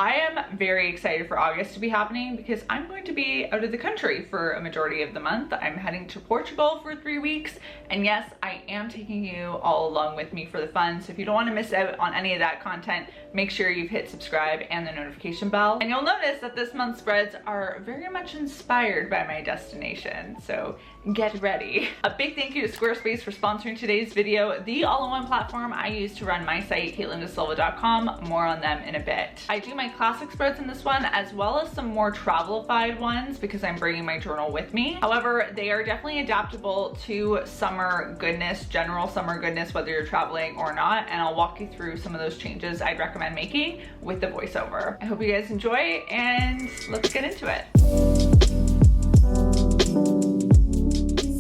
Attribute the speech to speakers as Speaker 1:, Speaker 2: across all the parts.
Speaker 1: I am very excited for August to be happening because I'm going to be out of the country for a majority of the month. I'm heading to Portugal for 3 weeks, and yes, I am taking you all along with me for the fun. So if you don't want to miss out on any of that content, make sure you've hit subscribe and the notification bell. And you'll notice that this month's spreads are very much inspired by my destination, so get ready. A big thank you to Squarespace for sponsoring today's video, the all-in-one platform I use to run my site, CaitlinDaSilva.com. More on them in a bit. I do my classic spreads in this one, as well as some more travel-ified ones because I'm bringing my journal with me. However, they are definitely adaptable to summer goodness, general summer goodness, whether you're traveling or not, and I'll walk you through some of those changes I'd recommend making with the voiceover. I hope you guys enjoy, and let's get into it.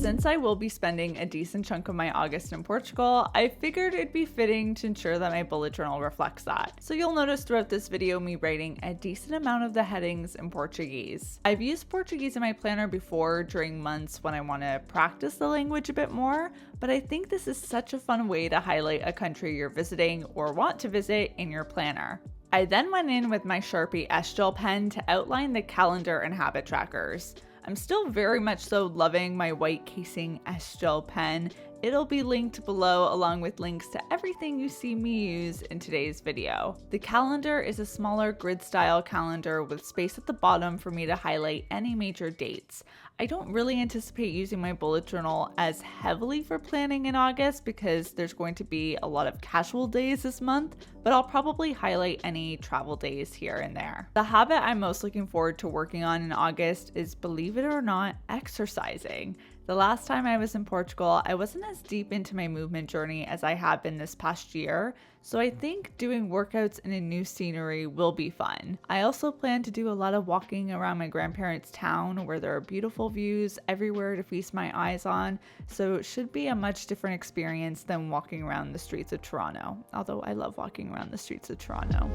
Speaker 1: Since I will be spending a decent chunk of my August in Portugal, I figured it'd be fitting to ensure that my bullet journal reflects that. So you'll notice throughout this video me writing a decent amount of the headings in Portuguese. I've used Portuguese in my planner before during months when I want to practice the language a bit more, but I think this is such a fun way to highlight a country you're visiting or want to visit in your planner. I then went in with my Sharpie S-Gel pen to outline the calendar and habit trackers. I'm still very much so loving my white casing S-Gel pen. It'll be linked below along with links to everything you see me use in today's video. The calendar is a smaller grid style calendar with space at the bottom for me to highlight any major dates. I don't really anticipate using my bullet journal as heavily for planning in August because there's going to be a lot of casual days this month, but I'll probably highlight any travel days here and there. The habit I'm most looking forward to working on in August is, believe it or not, exercising. The last time I was in Portugal, I wasn't as deep into my movement journey as I have been this past year, so I think doing workouts in a new scenery will be fun. I also plan to do a lot of walking around my grandparents' town where there are beautiful views everywhere to feast my eyes on, so it should be a much different experience than walking around the streets of Toronto, although I love walking around the streets of Toronto.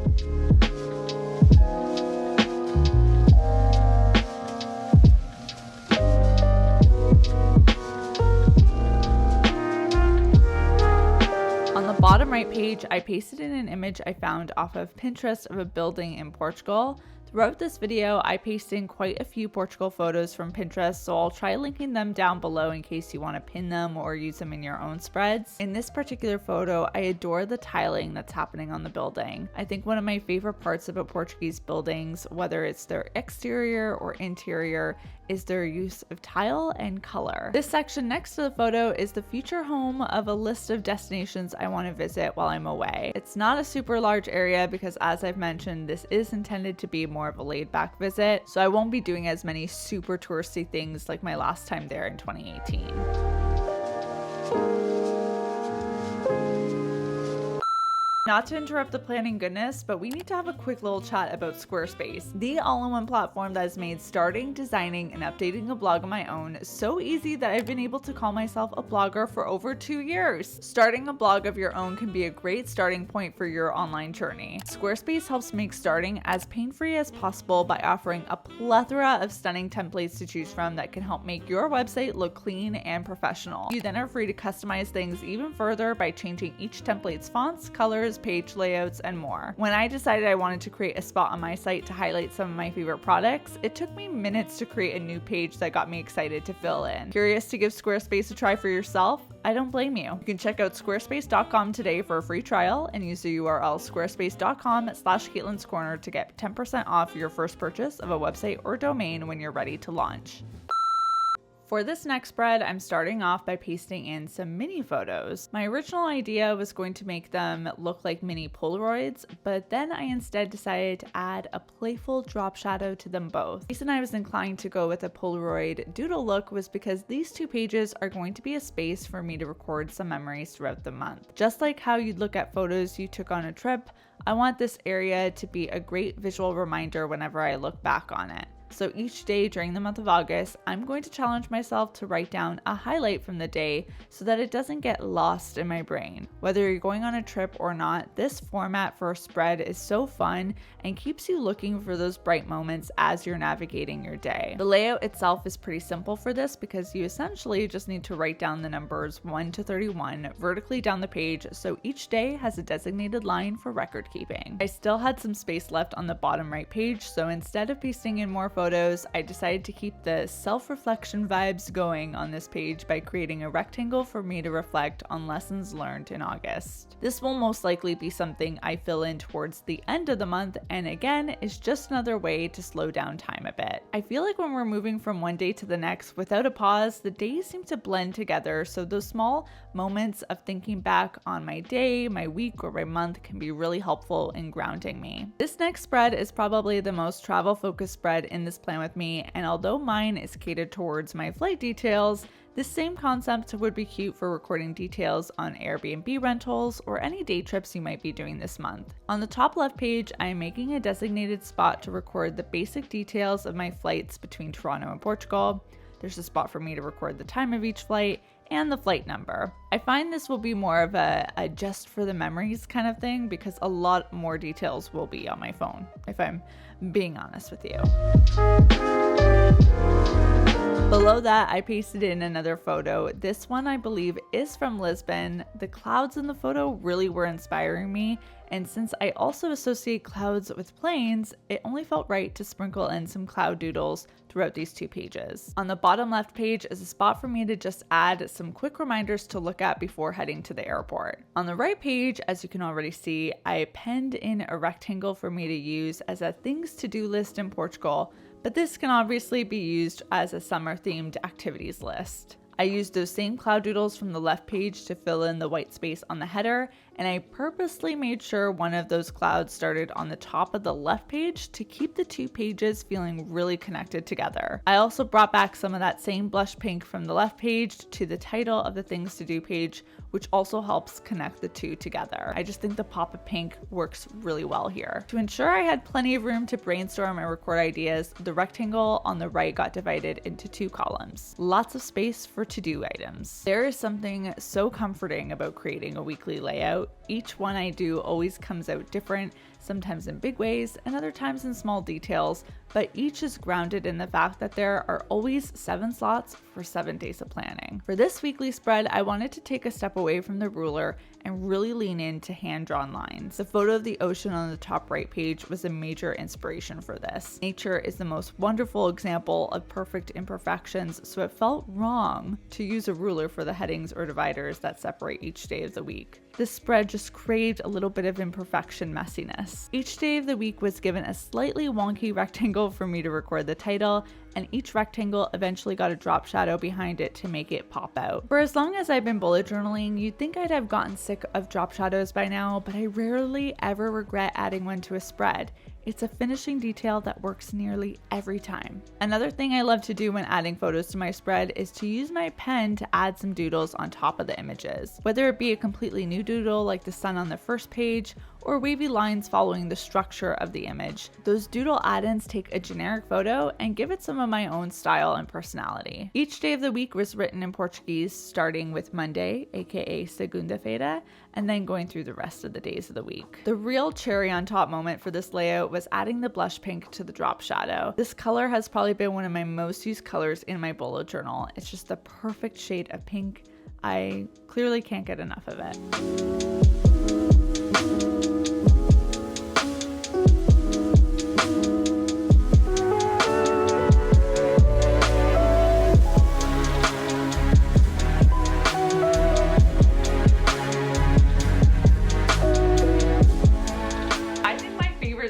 Speaker 1: Bottom right page, I pasted in an image I found off of Pinterest of a building in Portugal. Throughout this video, I paste in quite a few Portugal photos from Pinterest, so I'll try linking them down below in case you want to pin them or use them in your own spreads. In this particular photo, I adore the tiling that's happening on the building. I think one of my favorite parts about Portuguese buildings, whether it's their exterior or interior, is their use of tile and color. This section next to the photo is the future home of a list of destinations I want to visit while I'm away. It's not a super large area because, as I've mentioned, this is intended to be more of a laid-back visit, so I won't be doing as many super touristy things like my last time there in 2018. Not to interrupt the planning goodness, but we need to have a quick little chat about Squarespace, the all-in-one platform that has made starting, designing, and updating a blog of my own so easy that I've been able to call myself a blogger for over 2 years. Starting a blog of your own can be a great starting point for your online journey. Squarespace helps make starting as pain-free as possible by offering a plethora of stunning templates to choose from that can help make your website look clean and professional. You then are free to customize things even further by changing each template's fonts, colors, page layouts, and more. When I decided I wanted to create a spot on my site to highlight some of my favorite products, it took me minutes to create a new page that got me excited to fill in. Curious to give Squarespace a try for yourself? I don't blame you. You can check out squarespace.com today for a free trial and use the URL squarespace.com/Caitlin'sCorner to get 10% off your first purchase of a website or domain when you're ready to launch. For this next spread, I'm starting off by pasting in some mini photos. My original idea was going to make them look like mini Polaroids, but then I instead decided to add a playful drop shadow to them both. The reason I was inclined to go with a Polaroid doodle look was because these two pages are going to be a space for me to record some memories throughout the month. Just like how you'd look at photos you took on a trip, I want this area to be a great visual reminder whenever I look back on it. So each day during the month of August, I'm going to challenge myself to write down a highlight from the day so that it doesn't get lost in my brain. Whether you're going on a trip or not, this format for a spread is so fun and keeps you looking for those bright moments as you're navigating your day. The layout itself is pretty simple for this because you essentially just need to write down the numbers 1 to 31 vertically down the page, so each day has a designated line for record keeping. I still had some space left on the bottom right page, so instead of pasting in more photos, I decided to keep the self-reflection vibes going on this page by creating a rectangle for me to reflect on lessons learned in August. This will most likely be something I fill in towards the end of the month, and again, is just another way to slow down time a bit. I feel like when we're moving from one day to the next without a pause, the days seem to blend together, so those small moments of thinking back on my day, my week, or my month can be really helpful in grounding me. This next spread is probably the most travel-focused spread in this plan with me, and although mine is catered towards my flight details, this same concept would be cute for recording details on Airbnb rentals or any day trips you might be doing this month. On the top left page, I am making a designated spot to record the basic details of my flights between Toronto and Portugal. There's a spot for me to record the time of each flight and the flight number. I find this will be more of a just for the memories kind of thing because a lot more details will be on my phone, if I'm being honest with you. Below that, I pasted in another photo. This one I believe is from Lisbon. The clouds in the photo really were inspiring me, and since I also associate clouds with planes, it only felt right to sprinkle in some cloud doodles throughout these two pages. On the bottom left page is a spot for me to just add some quick reminders to look at before heading to the airport. On the right page, as you can already see, I penned in a rectangle for me to use as a things to do list in Portugal, but this can obviously be used as a summer themed activities list. I used those same cloud doodles from the left page to fill in the white space on the header, and I purposely made sure one of those clouds started on the top of the left page to keep the two pages feeling really connected together. I also brought back some of that same blush pink from the left page to the title of the things to do page, which also helps connect the two together. I just think the pop of pink works really well here. To ensure I had plenty of room to brainstorm and record ideas, the rectangle on the right got divided into two columns. Lots of space for to-do items. There is something so comforting about creating a weekly layout. Each one I do always comes out different, sometimes in big ways and other times in small details, but each is grounded in the fact that there are always 7 slots for 7 days of planning. For this weekly spread, I wanted to take a step away from the ruler and really lean into hand-drawn lines. The photo of the ocean on the top right page was a major inspiration for this. Nature is the most wonderful example of perfect imperfections, so it felt wrong to use a ruler for the headings or dividers that separate each day of the week. This spread just craved a little bit of imperfection messiness. Each day of the week was given a slightly wonky rectangle for me to record the title, and each rectangle eventually got a drop shadow behind it to make it pop out. For as long as I've been bullet journaling, you'd think I'd have gotten sick of drop shadows by now, but I rarely ever regret adding one to a spread. It's a finishing detail that works nearly every time. Another thing I love to do when adding photos to my spread is to use my pen to add some doodles on top of the images. Whether it be a completely new doodle like the sun on the first page, or wavy lines following the structure of the image. Those doodle add-ins take a generic photo and give it some of my own style and personality. Each day of the week was written in Portuguese, starting with Monday, aka segunda-feira, and then going through the rest of the days of the week. The real cherry on top moment for this layout was adding the blush pink to the drop shadow. This color has probably been one of my most used colors in my bullet journal. It's just the perfect shade of pink. I clearly can't get enough of it.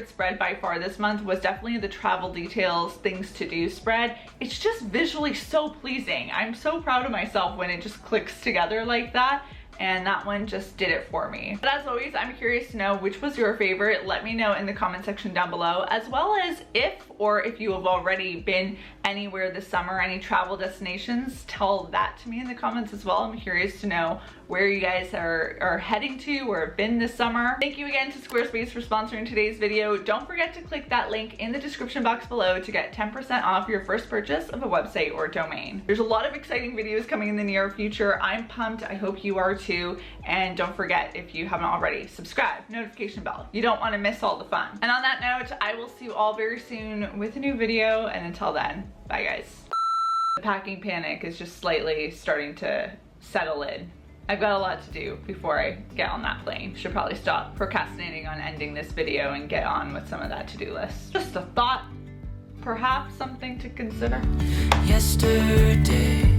Speaker 1: Spread by far this month was definitely the travel details things to do spread. It's just visually so pleasing. I'm so proud of myself when it just clicks together like that, and that one just did it for me. But as always, I'm curious to know which was your favorite. Let me know in the comment section down below, as well as if you have already been anywhere this summer, any travel destinations, tell that to me in the comments as well. I'm curious to know where you guys are heading to or have been this summer. Thank you again to Squarespace for sponsoring today's video. Don't forget to click that link in the description box below to get 10% off your first purchase of a website or domain. There's a lot of exciting videos coming in the near future. I'm pumped. I hope you are too. And don't forget, if you haven't already, subscribe, notification bell. You don't want to miss all the fun. And on that note, I will see you all very soon with a new video. And until then, bye guys. The packing panic is just slightly starting to settle in. I've got a lot to do before I get on that plane. Should probably stop procrastinating on ending this video and get on with some of that to-do list. Just a thought, perhaps something to consider.
Speaker 2: Yesterday